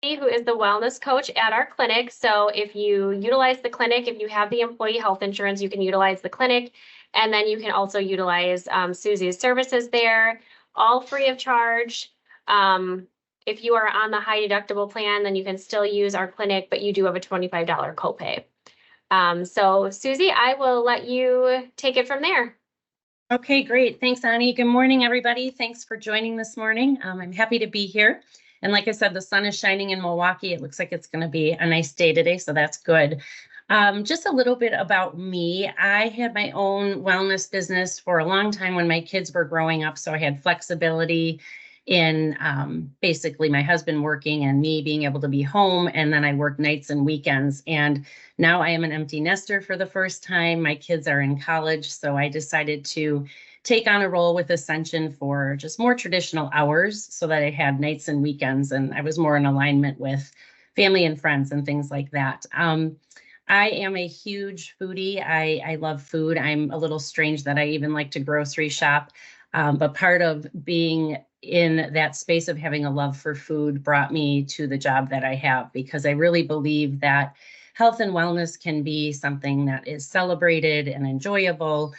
who is the wellness coach at our clinic. So if you utilize the clinic, if you have the employee health insurance, you can utilize the clinic. And then you can also utilize Susie's services there, all free of charge. If you are on the high deductible plan, then you can still use our clinic, but you do have a $25 copay. So Susie, I will let you take it from there. Okay, great. Thanks, Ani. Good morning, everybody. Thanks for joining this morning. I'm happy to be here. And like I said, the sun is shining in Milwaukee. It looks like it's going to be a nice day today, so that's good. Just a little bit about me. I had my own wellness business for a long time when my kids were growing up, so I had flexibility in basically my husband working and me being able to be home, and then I worked nights and weekends. And now I am an empty nester for the first time. My kids are in college, so I decided to take on a role with Ascension for just more traditional hours so that I had nights and weekends, and I was more in alignment with family and friends and things like that. I am a huge foodie. I love food. I'm a little strange that I even like to grocery shop. But part of being in that space of having a love for food brought me to the job that I have, because I really believe that health and wellness can be something that is celebrated and enjoyable.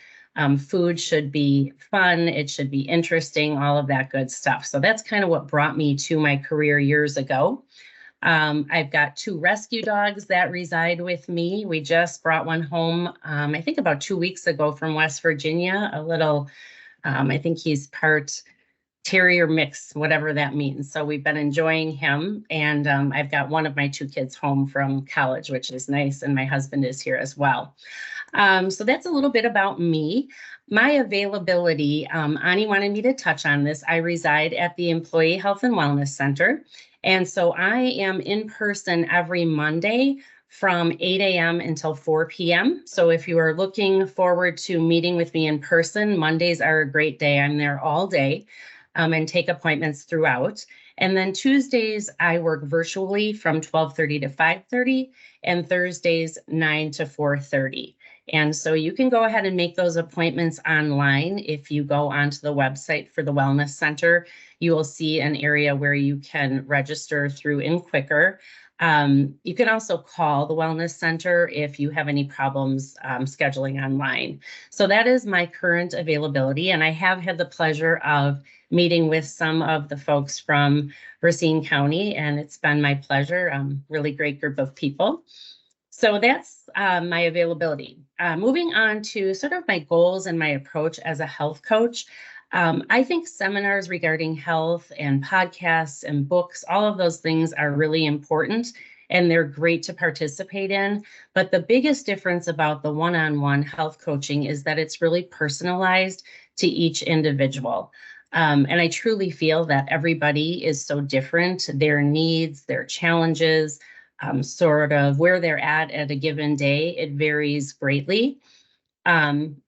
Food should be fun. It should be interesting, all of that good stuff. So that's kind of what brought me to my career years ago. I've got 2 rescue dogs that reside with me. We just brought one home, I think about 2 weeks ago from West Virginia, a little, I think he's part terrier mix, whatever that means. So we've been enjoying him. And I've got one of my 2 kids home from college, which is nice. And my husband is here as well. So that's a little bit about me. My availability, Ani wanted me to touch on this. I reside at the Employee Health and Wellness Center. And so I am in person every Monday from 8 a.m. until 4 p.m. So if you are looking forward to meeting with me in person, Mondays are a great day. I'm there all day and take appointments throughout. And then Tuesdays, I work virtually from 12:30 to 5:30, and Thursdays, 9 to 4:30. And so you can go ahead and make those appointments online. If you go onto the website for the Wellness Center, you will see an area where you can register through InQuicker. You can also call the Wellness Center if you have any problems scheduling online. So that is my current availability. And I have had the pleasure of meeting with some of the folks from Racine County, and it's been my pleasure. Really great group of people. So that's my availability. Moving on to sort of my goals and my approach as a health coach. I think seminars regarding health and podcasts and books, all of those things are really important and they're great to participate in. But the biggest difference about the one-on-one health coaching is that it's really personalized to each individual. And I truly feel that everybody is so different, their needs, their challenges, sort of where they're at a given day, it varies greatly.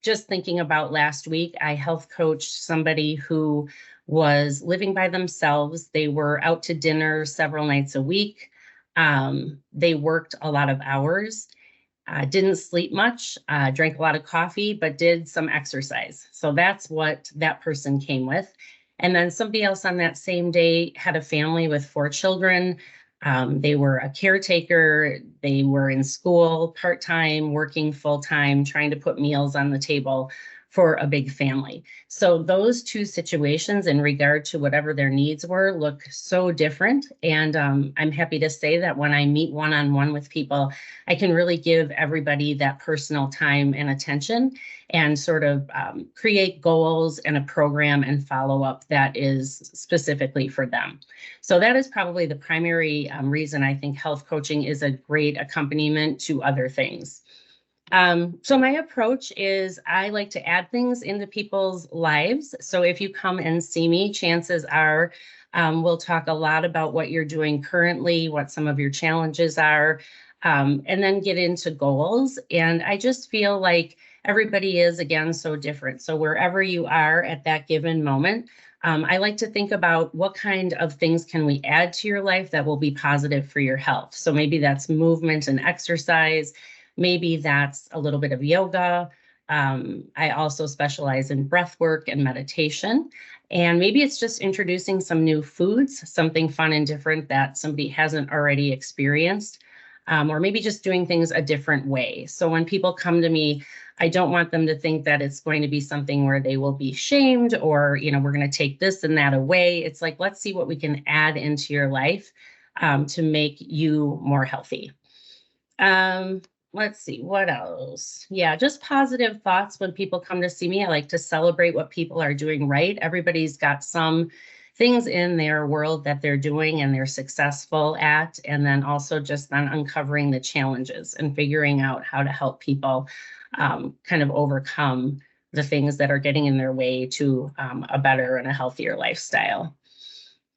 Just thinking about last week, I health coached somebody who was living by themselves. They were out to dinner several nights a week. They worked a lot of hours, didn't sleep much, drank a lot of coffee, but did some exercise. So that's what that person came with. And then somebody else on that same day had a family with 4 children. They were a caretaker. They were in school part-time, working full-time, trying to put meals on the table for a big family. So those 2 situations in regard to whatever their needs were look so different. And I'm happy to say that when I meet one-on-one with people, I can really give everybody that personal time and attention and sort of create goals and a program and follow-up that is specifically for them. So that is probably the primary reason I think health coaching is a great accompaniment to other things. So my approach is I like to add things into people's lives. So if you come and see me, chances are we'll talk a lot about what you're doing currently, what some of your challenges are, and then get into goals. And I just feel like everybody is, again, so different. So wherever you are at that given moment, I like to think about what kind of things can we add to your life that will be positive for your health. So maybe that's movement and exercise. Maybe that's a little bit of yoga. I also specialize in breath work and meditation. And maybe it's just introducing some new foods, something fun and different that somebody hasn't already experienced, or maybe just doing things a different way. So when people come to me, I don't want them to think that it's going to be something where they will be shamed or, we're going to take this and that away. It's like, let's see what we can add into your life to make you more healthy. Let's see, what else? Yeah, just positive thoughts when people come to see me. I like to celebrate what people are doing right. Everybody's got some things in their world that they're doing and they're successful at, and then also just on uncovering the challenges and figuring out how to help people kind of overcome the things that are getting in their way to a better and a healthier lifestyle.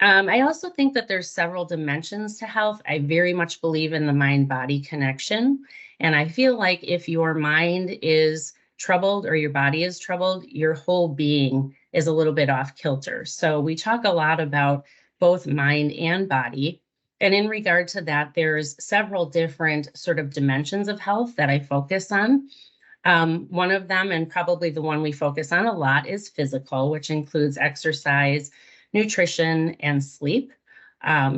I also think that there's several dimensions to health. I very much believe in the mind-body connection. And I feel like if your mind is troubled or your body is troubled, your whole being is a little bit off kilter. So we talk a lot about both mind and body. And in regard to that, there's several different sort of dimensions of health that I focus on. One of them, and probably the one we focus on a lot, is physical, which includes exercise, nutrition, and sleep.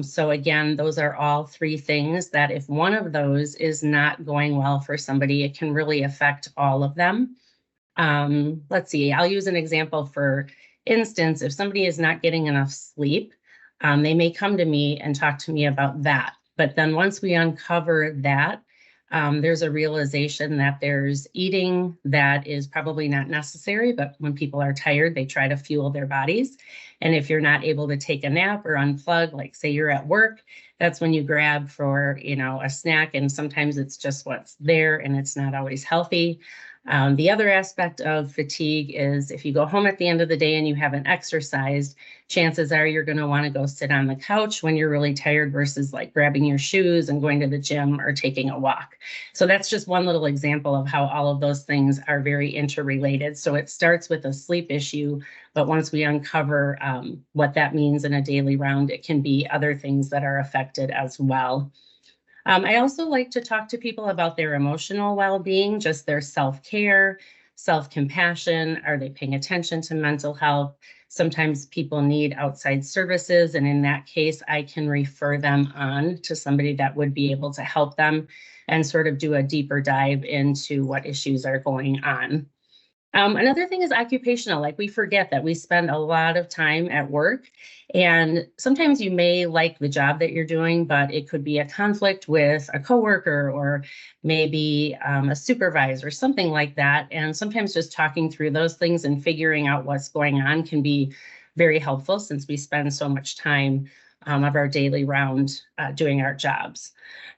So again, those are all three things that if one of those is not going well for somebody, it can really affect all of them. Let's see, I'll use an example. For instance, if somebody is not getting enough sleep, they may come to me and talk to me about that. But then once we uncover that, there's a realization that there's eating that is probably not necessary, but when people are tired, they try to fuel their bodies. And if you're not able to take a nap or unplug, like say you're at work, that's when you grab for, a snack. And sometimes it's just what's there and it's not always healthy. The other aspect of fatigue is if you go home at the end of the day and you haven't exercised, chances are you're going to want to go sit on the couch when you're really tired versus like grabbing your shoes and going to the gym or taking a walk. So that's just one little example of how all of those things are very interrelated. So it starts with a sleep issue, but once we uncover what that means in a daily round, it can be other things that are affected as well. I also like to talk to people about their emotional well-being, just their self-care, self-compassion. Are they paying attention to mental health? Sometimes people need outside services, and in that case, I can refer them on to somebody that would be able to help them and sort of do a deeper dive into what issues are going on. Another thing is occupational. Like we forget that we spend a lot of time at work, and sometimes you may like the job that you're doing, but it could be a conflict with a coworker or maybe a supervisor, something like that. And sometimes just talking through those things and figuring out what's going on can be very helpful since we spend so much time of our daily round doing our jobs.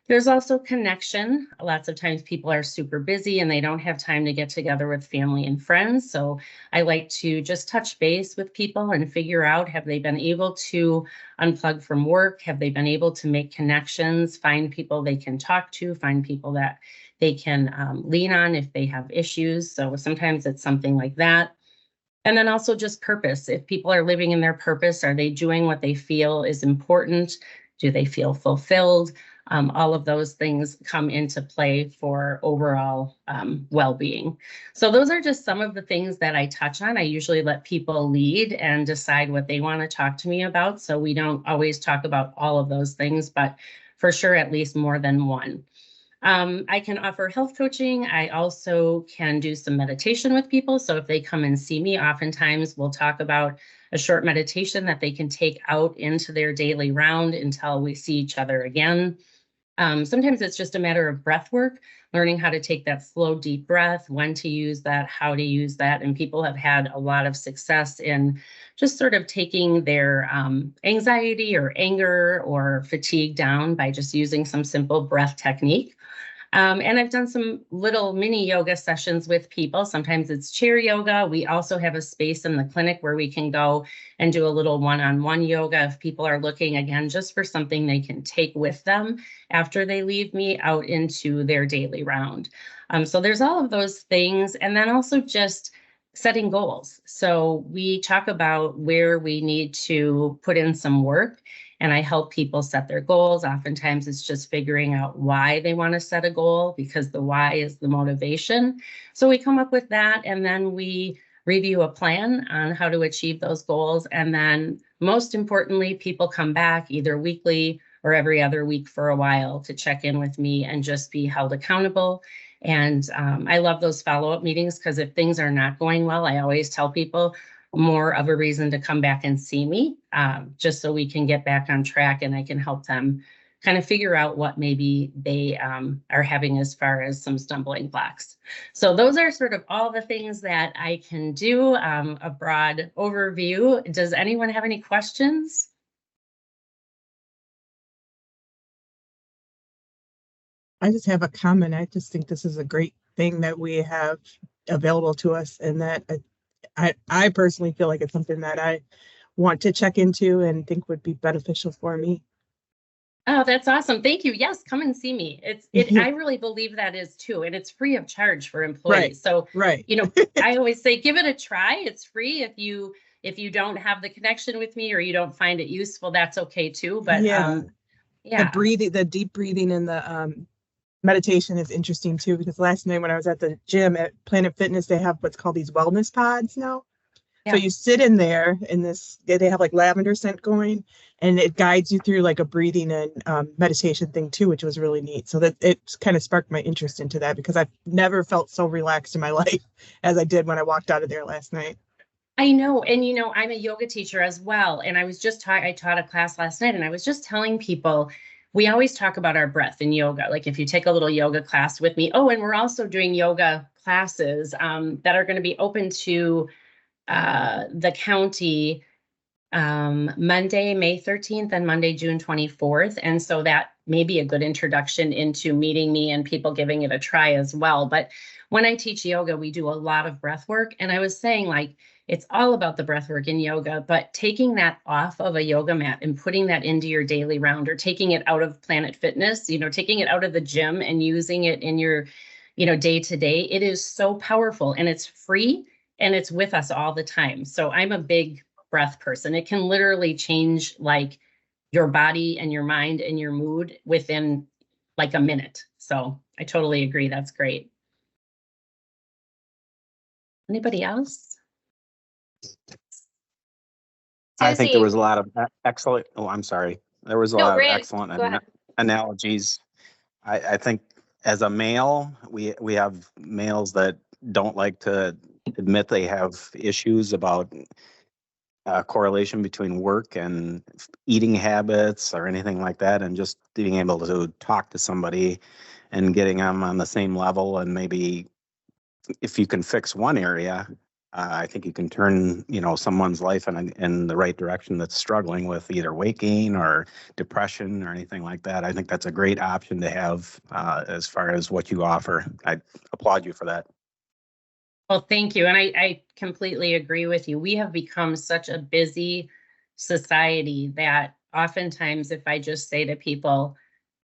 There's also connection. Lots of times people are super busy and they don't have time to get together with family and friends. So I like to just touch base with people and figure out, have they been able to unplug from work? Have they been able to make connections, find people they can talk to, find people that they can lean on if they have issues? So sometimes it's something like that. And then also just purpose. If people are living in their purpose, are they doing what they feel is important? Do they feel fulfilled? All of those things come into play for overall well-being. So those are just some of the things that I touch on. I usually let people lead and decide what they want to talk to me about. So we don't always talk about all of those things, but for sure, at least more than one. I can offer health coaching. I also can do some meditation with people. So if they come and see me, oftentimes we'll talk about a short meditation that they can take out into their daily round until we see each other again. Sometimes it's just a matter of breath work, learning how to take that slow, deep breath, when to use that, how to use that. And people have had a lot of success in just sort of taking their anxiety or anger or fatigue down by just using some simple breath technique. And I've done some little mini yoga sessions with people. Sometimes it's chair yoga. We also have a space in the clinic where we can go and do a little one-on-one yoga if people are looking, again, just for something they can take with them after they leave me out into their daily round. So there's all of those things. And then also just setting goals. So we talk about where we need to put in some work, and I help people set their goals. Oftentimes it's just figuring out why they want to set a goal, because the why is the motivation. So we come up with that, and then we review a plan on how to achieve those goals. And then most importantly, people come back either weekly or every other week for a while to check in with me and just be held accountable. And I love those follow-up meetings because if things are not going well, I always tell people more of a reason to come back and see me, just so we can get back on track and I can help them kind of figure out what maybe they are having as far as some stumbling blocks. So those are sort of all the things that I can do, a broad overview. Does anyone have any questions? I just have a comment. I just think this is a great thing that we have available to us, and that I personally feel like it's something that I want to check into and think would be beneficial for me. Oh, that's awesome. Thank you. Yes, come and see me. I really believe that is too. And it's free of charge for employees. Right, So, right. I always say, give it a try. It's free. If you don't have the connection with me or you don't find it useful, that's okay too. But yeah, yeah. The deep breathing and the meditation is interesting too, because last night when I was at the gym at Planet Fitness, they have what's called these wellness pods now. Yeah. So you sit in there in this, they have like lavender scent going, and it guides you through like a breathing and meditation thing too, which was really neat. So that it kind of sparked my interest into that, because I've never felt so relaxed in my life as I did when I walked out of there last night. I know. And, I'm a yoga teacher as well. And I was just I taught a class last night and I was just telling people, we always talk about our breath in yoga. Like if you take a little yoga class with me, and we're also doing yoga classes that are going to be open to the county Monday, May 13th and Monday, June 24th. And so that may be a good introduction into meeting me and people giving it a try as well. But when I teach yoga, we do a lot of breath work. And I was saying, like, it's all about the breath work in yoga, but taking that off of a yoga mat and putting that into your daily round, or taking it out of Planet Fitness, taking it out of the gym and using it in your, day to day, it is so powerful and it's free and it's with us all the time. So I'm a big breath person. It can literally change like your body and your mind and your mood within like a minute. So I totally agree. That's great. Anybody else? I think there Susie. was a lot of excellent, I'm sorry. There was a No, lot of Brand, excellent go ahead. analogies. I think as a male, we have males that don't like to admit they have issues about correlation between work and eating habits or anything like that, and just being able to talk to somebody and getting them on the same level. And maybe if you can fix one area, I think you can turn, someone's life in the right direction that's struggling with either weight gain or depression or anything like that. I think that's a great option to have as far as what you offer. I applaud you for that. Well, thank you. And I completely agree with you. We have become such a busy society that oftentimes if I just say to people,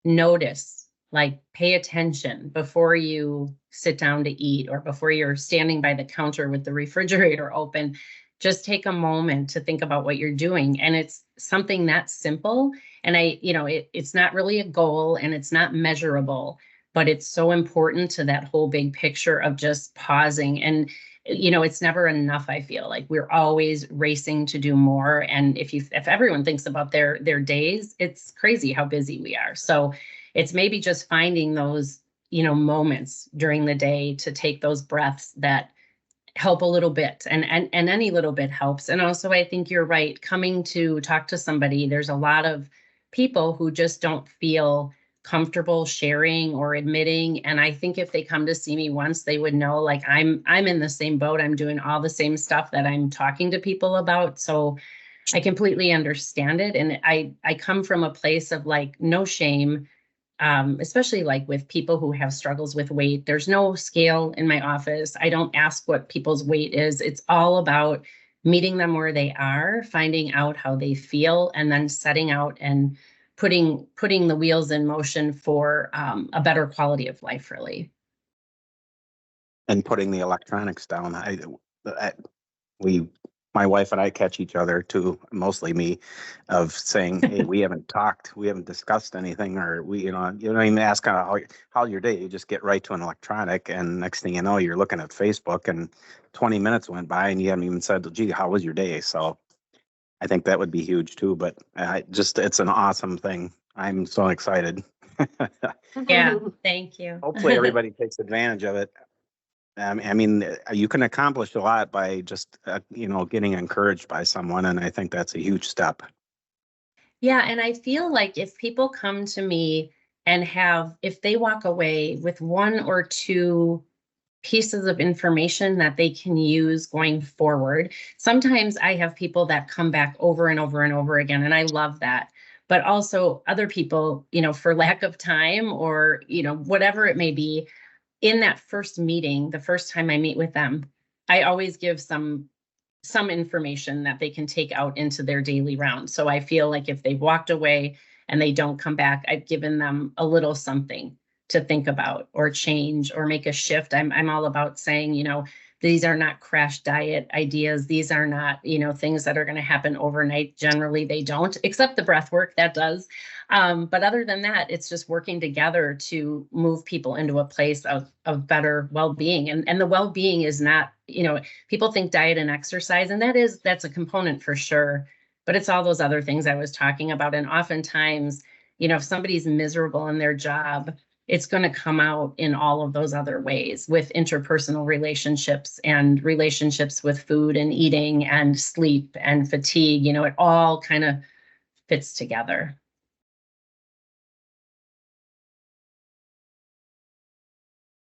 notice, like pay attention before you sit down to eat or before you're standing by the counter with the refrigerator open, just take a moment to think about what you're doing. And it's something that simple. And it's not really a goal and it's not measurable, but it's so important to that whole big picture of just pausing. And it's never enough. I feel like we're always racing to do more. And if everyone thinks about their days, it's crazy how busy we are. So it's maybe just finding those, moments during the day to take those breaths that help a little bit, and any little bit helps. And also, I think you're right. Coming to talk to somebody, there's a lot of people who just don't feel comfortable sharing or admitting. And I think if they come to see me once, they would know, like, I'm in the same boat. I'm doing all the same stuff that I'm talking to people about. So I completely understand it. And I come from a place of like no shame, especially like with people who have struggles with weight. There's no scale in my office. I don't ask what people's weight is. It's all about meeting them where they are, finding out how they feel, and then setting out and putting the wheels in motion for a better quality of life, really. And putting the electronics down. my wife and I catch each other too, mostly me, of saying, "Hey, we haven't talked, we haven't discussed anything," or you don't even ask how's your day. You just get right to an electronic, and next thing you know, you're looking at Facebook, and 20 minutes went by, and you haven't even said, "Gee, how was your day?" So I think that would be huge too. But it's an awesome thing. I'm so excited. Yeah, thank you. Hopefully, everybody takes advantage of it. I mean, you can accomplish a lot by just, getting encouraged by someone. And I think that's a huge step. Yeah, and I feel like if people come to me and if they walk away with one or two pieces of information that they can use going forward, sometimes I have people that come back over and over and over again, and I love that. But also other people, for lack of time or, whatever it may be, in that first meeting, the first time I meet with them, I always give some information that they can take out into their daily round. So I feel like if they've walked away and they don't come back, I've given them a little something to think about or change or make a shift. I'm all about saying, these are not crash diet ideas. These are not, things that are going to happen overnight. Generally, they don't, except the breath work that does. But other than that, it's just working together to move people into a place of better well-being. And the well-being is not, people think diet and exercise, and that's a component for sure. But it's all those other things I was talking about. And oftentimes, if somebody's miserable in their job, it's going to come out in all of those other ways with interpersonal relationships and relationships with food and eating and sleep and fatigue. It all kind of fits together.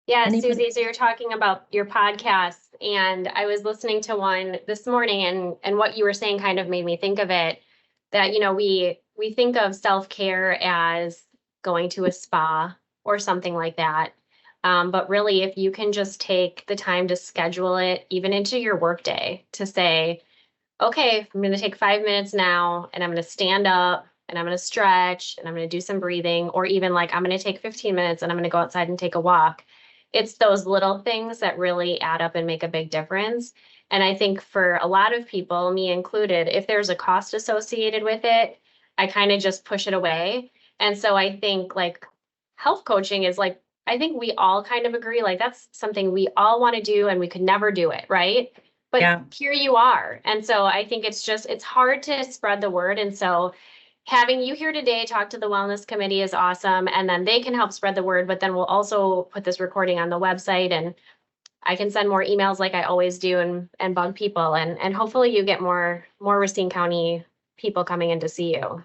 Yeah, Anybody? Susie, so you're talking about your podcasts, and I was listening to one this morning, and what you were saying kind of made me think of it, that, we think of self-care as going to a spa or something like that. But really, if you can just take the time to schedule it even into your workday to say, okay, I'm going to take 5 minutes now, and I'm going to stand up, and I'm going to stretch, and I'm going to do some breathing, or even like I'm going to take 15 minutes and I'm going to go outside and take a walk. It's those little things that really add up and make a big difference. And I think for a lot of people, me included, if there's a cost associated with it, I kind of just push it away. And so I think like health coaching is like, I think we all kind of agree, like that's something we all want to do and we could never do it, right? But Yeah. here you are. And so I think it's hard to spread the word. And so having you here today talk to the wellness committee is awesome. And then they can help spread the word, but then we'll also put this recording on the website, and I can send more emails like I always do and bug people. And hopefully you get more Racine County people coming in to see you.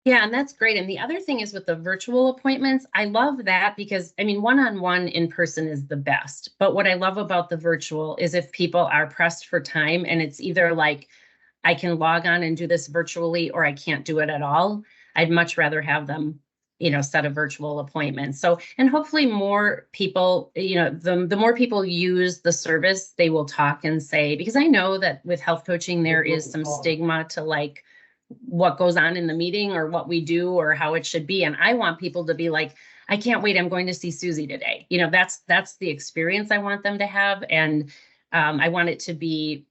Yeah, and that's great. And the other thing is with the virtual appointments, I love that because one-on-one in person is the best. But what I love about the virtual is if people are pressed for time and it's either like, I can log on and do this virtually or I can't do it at all, I'd much rather have them, set a virtual appointment. So, and hopefully more people, the more people use the service, they will talk and say, because I know that with health coaching, there is some stigma to like, what goes on in the meeting or what we do or how it should be. And I want people to be like, I can't wait, I'm going to see Susie today. That's the experience I want them to have. And I want it to be,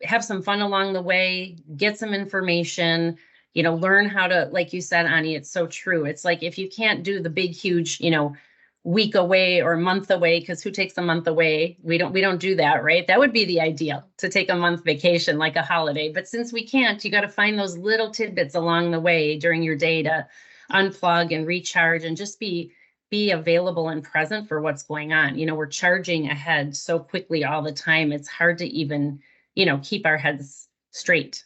have some fun along the way, get some information, learn how to, like you said, Ani, it's so true. It's like, if you can't do the big, huge, week away or month away, because who takes a month away? We don't do that, right? That would be the ideal, to take a month vacation like a holiday. But since we can't, you got to find those little tidbits along the way during your day to unplug and recharge and just be available and present for what's going on. We're charging ahead so quickly all the time. It's hard to even, keep our heads straight.